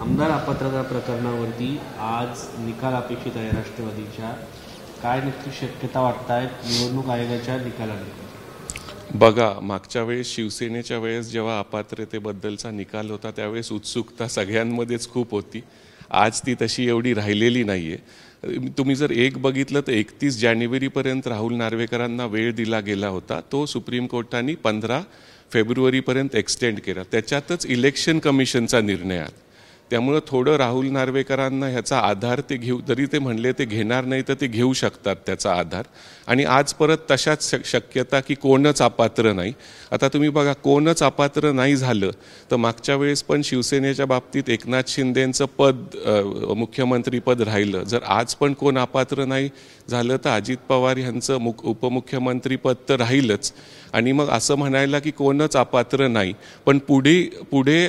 आमदार अपात्रता प्रकरणावरती आज निकाल अपेक्षित आहे राष्ट्रवादीच्या. काय नक्की शक्यता वाटतायत निवडणूक आयोगाच्या निकालाने? बघा, मागच्या वेळेस शिवसेनेच्या वेळेस जेव्हा अपात्रतेबद्दलचा निकाल होता त्यावेळेस उत्सुकता सगळ्यांमध्येच खूप होती. आज ती तशी एवढी राहिलेली नाहीये. तुम्ही जर एक बघितलं तर 31 जानेवारीपर्यंत राहुल नार्वेकरांना वेळ दिला गेला होता. तो सुप्रीम कोर्टाने 15 फेब्रुवारीपर्यंत एक्सटेंड केला. त्याच्यातच इलेक्शन कमिशनचा निर्णय आला. त्यामुळे थोडं राहुल नार्वेकरांना ह्याचा आधार ते घेऊ, जरी ते म्हणले ते घेणार नाही तर ते घेऊ शकतात त्याचा आधार. आणि आज परत तशाच शक्यता की कोणच अपात्र नाही. आता तुम्ही बघा, कोणच अपात्र नाही झालं तर मागच्या वेळेस पण शिवसेनेच्या बाबतीत एकनाथ शिंदेंचं पद मुख्यमंत्रीपद राहिलं. जर आज पण कोण अपात्र नाही झालं तर अजित पवार यांचं उपमुख्यमंत्रीपद तर राहीलच. आणि मग असं म्हणायला की कोणच अपात्र नाही, पण पुढे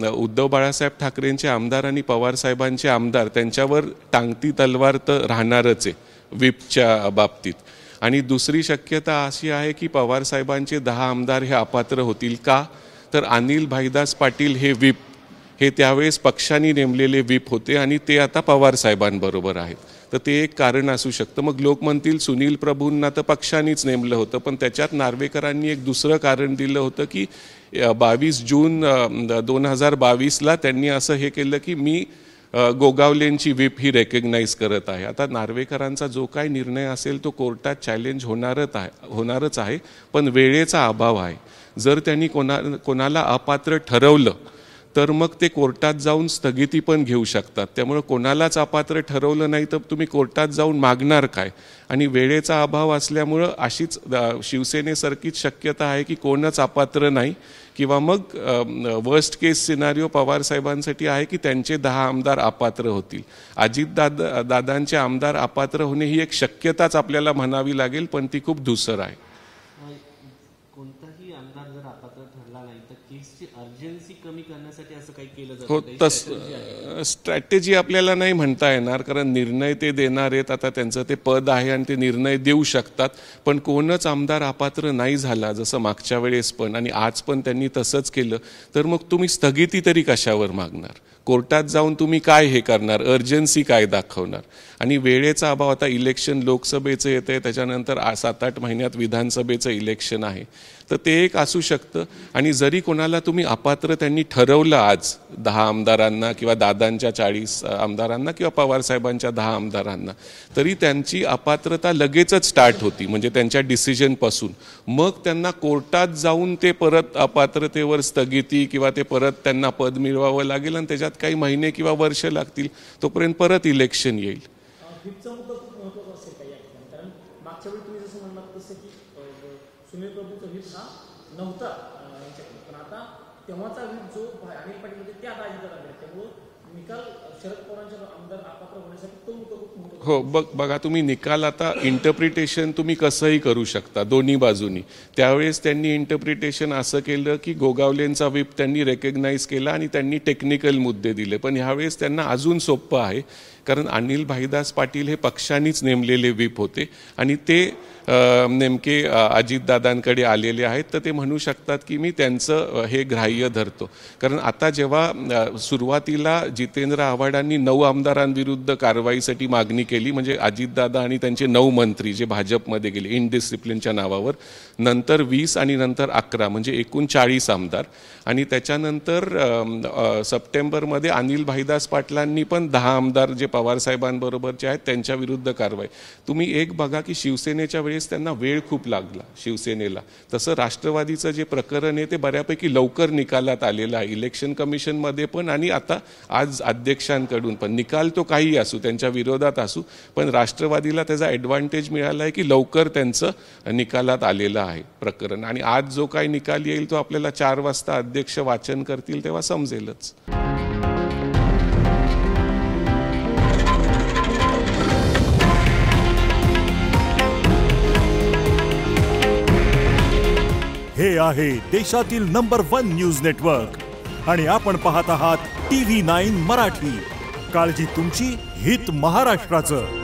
उद्धव बाळासाहेब ठाकरेंचे आमदार आणि पवार साहेबांचे आमदार त्यांच्यावर टांगती तलवार तर राहणारच आहे व्हिपच्या बाबतीत. आणि दुसरी शक्यता अशी आहे की पवार साहेबांचे 10 आमदार हे अपात्र होतील का, तर अनिल भाईदास पाटील हे व्हिप हे त्यावेळेस पक्षाने नेमलेले व्हिप होते आणि ते आता पवार साहेबांबरोबर आहेत. तर ते एक कारण असू शकतं. मग लोक म्हणतील सुनील प्रभूंना तर पक्षानेच नेमलं होतं, पण त्याच्यात नार्वेकरांनी एक दुसरं कारण दिलं होतं की 22 जून 2022ला त्यांनी असं हे केलं की मी गोगावलेंची व्हिप ही रेकग्नाइज करत आहे. आता नार्वेकरांचा जो काही निर्णय असेल तो कोर्टात चॅलेंज होणारच आहे, पण वेळेचा अभाव आहे. जर त्यांनी कोणाला अपात्र ठरवलं तर मग ते कोर्टात जाऊन स्थगिती पण घेऊ शकतात. त्यामुळे कोणालाच अपात्र ठरवलं नाही तर तुम्ही कोर्टात जाऊन मागणार काय. आणि वेळेचा अभाव असल्यामुळं अशीच शिवसेनेसारखीच शक्यता आहे की कोणच अपात्र नाही, किंवा मग वर्स्ट केस सिनारिओ पवार साहेबांसाठी आहे की त्यांचे 10 आमदार अपात्र होतील. दादांचे आमदार अपात्र होणे ही एक शक्यताच आपल्याला म्हणावी लागेल, पण ती खूप धूसर आहे. कोणताही आमदार जर अपात्र ठरला नाही तर केसची अर्जन्सी कमी करण्यासाठी असं काही केलं हो, जातं? स्ट्रॅटेजी आपल्याला नाही म्हणता येणार, कारण निर्णय ते देणार आहेत. आता त्यांचं ते पद आहे आणि ते निर्णय देऊ शकतात. पण कोणच आमदार अपात्र नाही झाला जसं मागच्या वेळेस पण आणि आज पण त्यांनी तसंच केलं, तर मग तुम्ही स्थगिती तरी कशावर मागणार? कोर्टात जाऊन तुम्ही काय हे करणार? अर्जन्सी काय दाखवणार? आणि वेळेचा अभाव. आता इलेक्शन लोकसभेचं येतंय, त्याच्यानंतर 7-8 महिन्यात विधानसभेचं इलेक्शन आहे, तर ते एक असू शकतं. आणि जरी कोणाला तुम्ही अपात्र त्यांनी ठरवलं आज 10 आमदारांना किंवा दादांच्या 40 आमदारांना किंवा पवार साहेबांच्या 10 आमदारांना, तरी त्यांची अपात्रता लगेचच स्टार्ट होती, म्हणजे त्यांच्या डिसिजनपासून. मग त्यांना कोर्टात जाऊन ते परत अपात्रतेवर स्थगिती किंवा ते परत त्यांना पद मिळवावं लागेल आणि त्याच्यात काही महिने किंवा वर्ष लागतील. तोपर्यंत परत इलेक्शन येईल. सुनील प्रभूचा व्हिप हा नव्हता पण आता तेव्हाचा व्हिप जो अनिल पाटील होते त्या दाजीला लागले, त्यामुळे निकाल शरद पवारांच्या आमदार अपात्र होण्यासाठी तो हो. बघा, तुम्ही निकाल आता इंटरप्रिटेशन तुम्ही कसंही करू शकता दोन्ही बाजूनी. त्यावेळेस त्यांनी इंटरप्रिटेशन असं केलं की गोगावलेंचा व्हिप त्यांनी रेकग्नाइज केला आणि त्यांनी टेक्निकल मुद्दे दिले. पण ह्यावेळेस त्यांना अजून सोपं आहे, कारण अनिल भाईदास पाटील हे पक्षानेच नेमलेले व्हिप होते आणि ते नेमके अजितदादांकडे आलेले आहेत. तर ते म्हणू शकतात की मी त्यांचं हे ग्राह्य धरतो. कारण आता जेव्हा सुरुवातीला जितेंद्र आव्हाडांनी 9 आमदारांविरुद्ध कारवाईसाठी मागणी केली, म्हणजे अजितदादा आणि त्यांचे 9 मंत्री जे भाजपमध्ये गेले इनडिसिप्लिनच्या नावावर, नंतर 20 आणि नंतर 11 म्हणजे एकूण 40 आमदार. आणि त्याच्यानंतर सप्टेंबरमध्ये अनिल भाईदास पाटलांनी पण 10 आमदार जे पवार साहेबांबरोबरचे आहेत त्यांच्या विरुद्ध कारवाई. तुम्ही एक बघा की शिवसेनेच्या वेळेस त्यांना वेळ खूप लागला शिवसेनेला. तसं राष्ट्रवादीचं जे प्रकरण आहे ते बऱ्यापैकी लवकर निकालात आलेलं आहे, इलेक्शन कमिशनमध्ये पण आणि आता आज अध्यक्षांकडून पण. निकाल तो काही असू, त्यांच्या विरोधात असू, पण राष्ट्रवादीला त्याचा ॲडव्हान्टेज मिळाला आहे की लवकर त्यांचं निकालात आलेलं आहे प्रकरण. आणि आज जो काही निकाल येईल तो आपल्याला 4 वाजता अध्यक्ष वाचन करतील तेव्हा समजेलच. हे आहे देशातील नंबर 1 न्यूज नेटवर्क आणि आपण पाहत आहात TV9 मराठी. काळजी तुमची, हित महाराष्ट्राचं.